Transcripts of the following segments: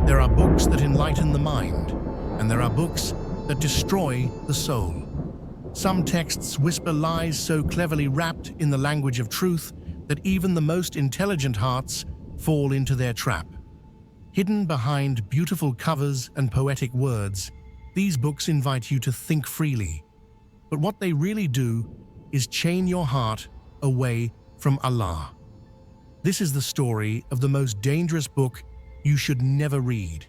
There are books that enlighten the mind, and there are books that destroy the soul. Some texts whisper lies so cleverly wrapped in the language of truth that even the most intelligent hearts fall into their trap. Hidden behind beautiful covers and poetic words, these books invite you to think freely. But what they really do is chain your heart away from Allah. This is the story of the most dangerous book you should never read,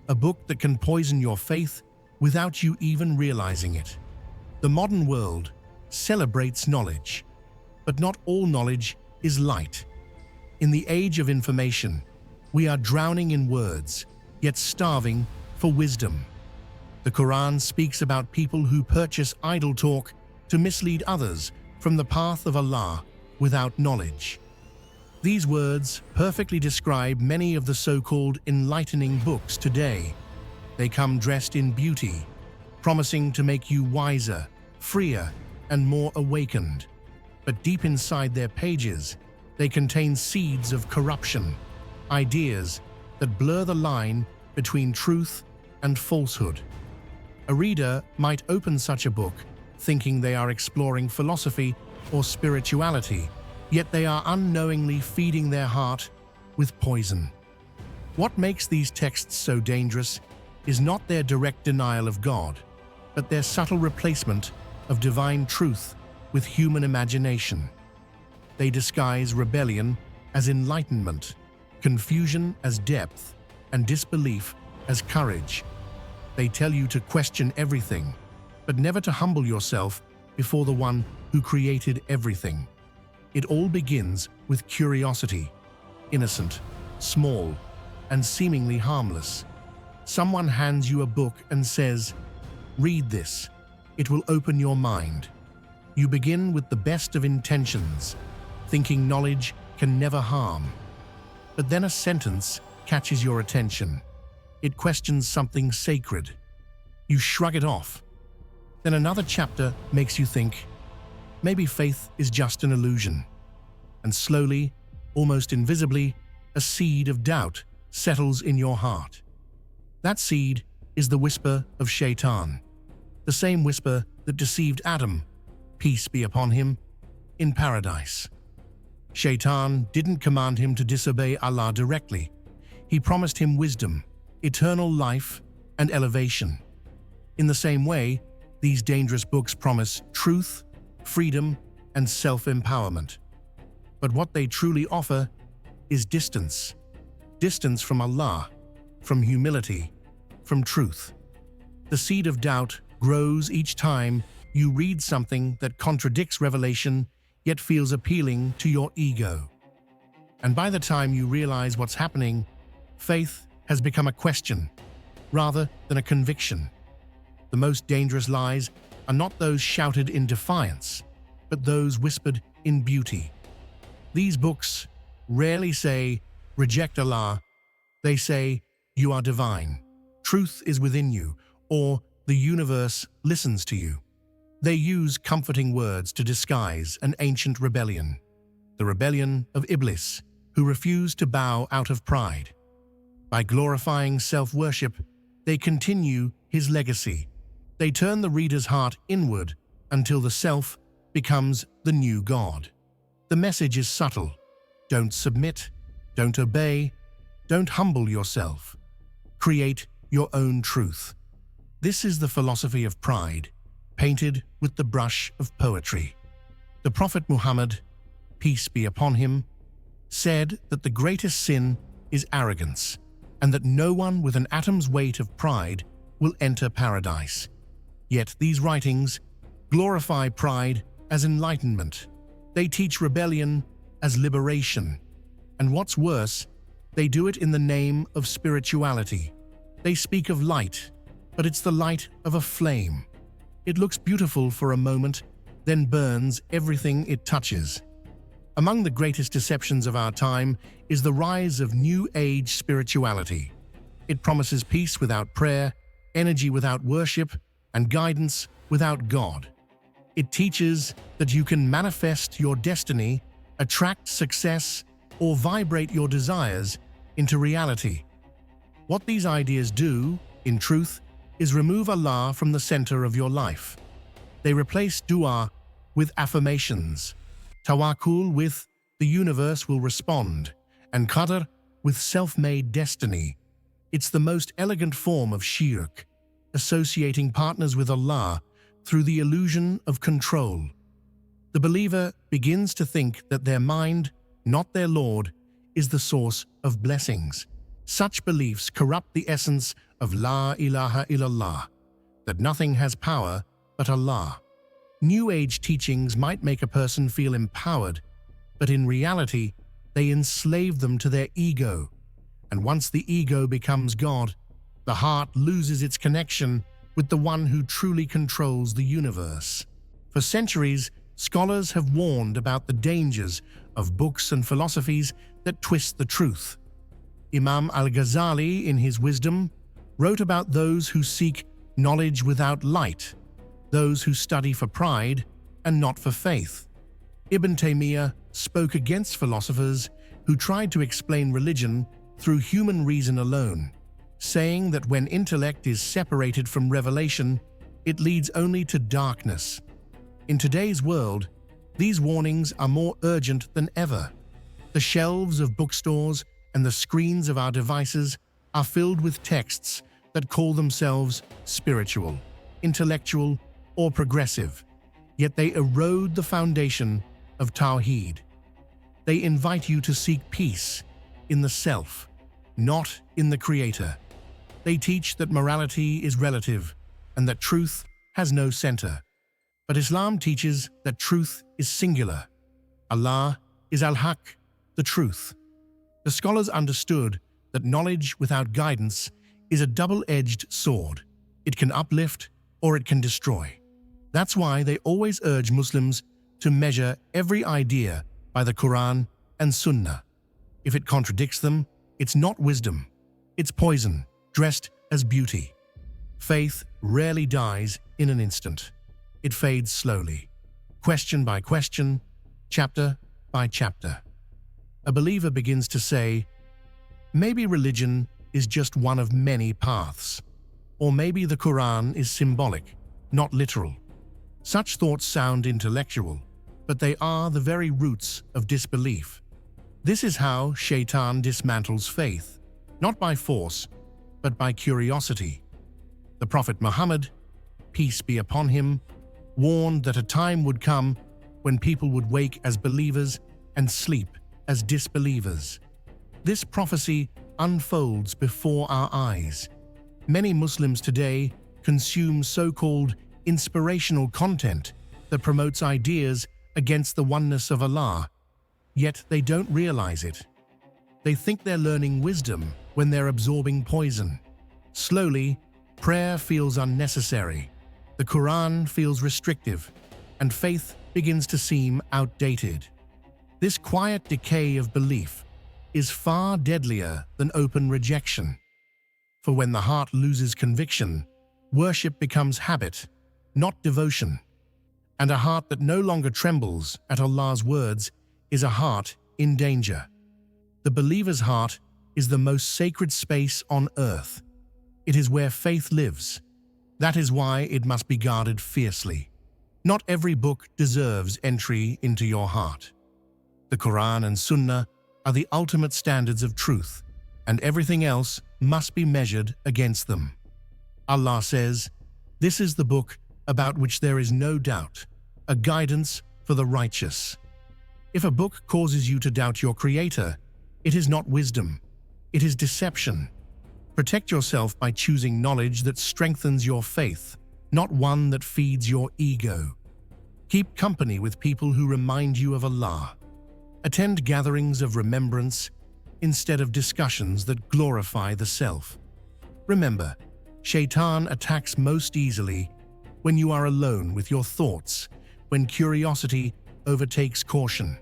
a book that can poison your faith without you even realizing it. The modern world celebrates knowledge, but not all knowledge is light. In the age of information, we are drowning in words, yet starving for wisdom. The Quran speaks about people who purchase idle talk to mislead others from the path of Allah without knowledge. These words perfectly describe many of the so-called enlightening books today. They come dressed in beauty, promising to make you wiser, freer, and more awakened. But deep inside their pages, they contain seeds of corruption, ideas that blur the line between truth and falsehood. A reader might open such a book thinking they are exploring philosophy or spirituality, yet they are unknowingly feeding their heart with poison. What makes these texts so dangerous is not their direct denial of God, but their subtle replacement of divine truth with human imagination. They disguise rebellion as enlightenment, confusion as depth, and disbelief as courage. They tell you to question everything, but never to humble yourself before the one who created everything. It all begins with curiosity, innocent, small, and seemingly harmless. Someone hands you a book and says, "Read this. It will open your mind." You begin with the best of intentions, thinking knowledge can never harm. But then a sentence catches your attention. It questions something sacred. You shrug it off. Then another chapter makes you think, maybe faith is just an illusion. And slowly, almost invisibly, a seed of doubt settles in your heart. That seed is the whisper of Shaitan, the same whisper that deceived Adam, peace be upon him, in paradise. Shaitan didn't command him to disobey Allah directly. He promised him wisdom, eternal life, and elevation. In the same way, these dangerous books promise truth, freedom, and self-empowerment. But what they truly offer is distance. Distance from Allah, from humility, from truth. The seed of doubt grows each time you read something that contradicts revelation yet feels appealing to your ego. And by the time you realize what's happening, faith has become a question rather than a conviction. The most dangerous lies are not those shouted in defiance, but those whispered in beauty. These books rarely say, "Reject Allah." They say, "You are divine. Truth is within you," or "The universe listens to you." They use comforting words to disguise an ancient rebellion, the rebellion of Iblis, who refused to bow out of pride. By glorifying self-worship, they continue his legacy. They turn the reader's heart inward until the self becomes the new God. The message is subtle. Don't submit, don't obey, don't humble yourself. Create your own truth. This is the philosophy of pride, painted with the brush of poetry. The Prophet Muhammad, peace be upon him, said that the greatest sin is arrogance, and that no one with an atom's weight of pride will enter paradise. Yet these writings glorify pride as enlightenment. They teach rebellion as liberation. And what's worse, they do it in the name of spirituality. They speak of light, but it's the light of a flame. It looks beautiful for a moment, then burns everything it touches. Among the greatest deceptions of our time is the rise of New Age spirituality. It promises peace without prayer, energy without worship, and guidance without God. It teaches that you can manifest your destiny, attract success, or vibrate your desires into reality. What these ideas do, in truth, is remove Allah from the center of your life. They replace dua with affirmations, tawakkul with the universe will respond, and qadr with self-made destiny. It's the most elegant form of shirk, associating partners with Allah through the illusion of control. The believer begins to think that their mind, not their Lord, is the source of blessings. Such beliefs corrupt the essence of La ilaha illallah, that nothing has power but Allah. New Age teachings might make a person feel empowered, but in reality, they enslave them to their ego. And once the ego becomes God, the heart loses its connection with the one who truly controls the universe. For centuries, scholars have warned about the dangers of books and philosophies that twist the truth. Imam al-Ghazali, in his wisdom, wrote about those who seek knowledge without light, those who study for pride and not for faith. Ibn Taymiyyah spoke against philosophers who tried to explain religion through human reason alone, saying that when intellect is separated from revelation, it leads only to darkness. In today's world, these warnings are more urgent than ever. The shelves of bookstores and the screens of our devices are filled with texts that call themselves spiritual, intellectual, or progressive, yet they erode the foundation of Tawheed. They invite you to seek peace in the self, not in the Creator. They teach that morality is relative and that truth has no center. But Islam teaches that truth is singular. Allah is al-Haq, the truth. The scholars understood that knowledge without guidance is a double-edged sword. It can uplift or it can destroy. That's why they always urge Muslims to measure every idea by the Quran and Sunnah. If it contradicts them, it's not wisdom. It's poison, dressed as beauty. Faith rarely dies in an instant. It fades slowly, question by question, chapter by chapter. A believer begins to say, maybe religion is just one of many paths, or maybe the Quran is symbolic, not literal. Such thoughts sound intellectual, but they are the very roots of disbelief. This is how Shaitan dismantles faith, not by force, but by curiosity. The Prophet Muhammad, peace be upon him, warned that a time would come when people would wake as believers and sleep as disbelievers. This prophecy unfolds before our eyes. Many Muslims today consume so-called inspirational content that promotes ideas against the oneness of Allah, yet they don't realize it. They think they're learning wisdom when they're absorbing poison. Slowly, prayer feels unnecessary, the Quran feels restrictive, and faith begins to seem outdated. This quiet decay of belief is far deadlier than open rejection. For when the heart loses conviction, worship becomes habit, not devotion. And a heart that no longer trembles at Allah's words is a heart in danger. The believer's heart is the most sacred space on earth. It is where faith lives. That is why it must be guarded fiercely. Not every book deserves entry into your heart. The Quran and Sunnah are the ultimate standards of truth, and everything else must be measured against them. Allah says, "This is the book about which there is no doubt, a guidance for the righteous." If a book causes you to doubt your Creator, it is not wisdom, it is deception. Protect yourself by choosing knowledge that strengthens your faith, not one that feeds your ego. Keep company with people who remind you of Allah. Attend gatherings of remembrance instead of discussions that glorify the self. Remember, Shaitan attacks most easily when you are alone with your thoughts, when curiosity overtakes caution.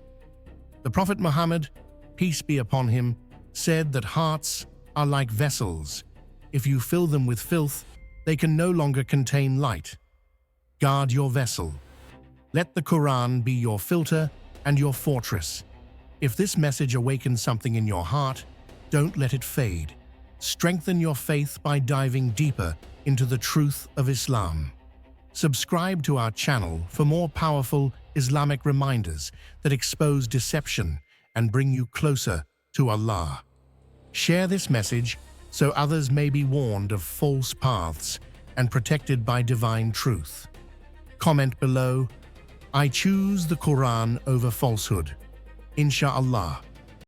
The Prophet Muhammad, peace be upon him, said that hearts are like vessels. If you fill them with filth, they can no longer contain light. Guard your vessel. Let the Quran be your filter and your fortress. If this message awakens something in your heart, don't let it fade. Strengthen your faith by diving deeper into the truth of Islam. Subscribe to our channel for more powerful Islamic reminders that expose deception and bring you closer to Allah. Share this message so others may be warned of false paths and protected by divine truth. Comment below, I choose the Quran over falsehood. Insha'Allah.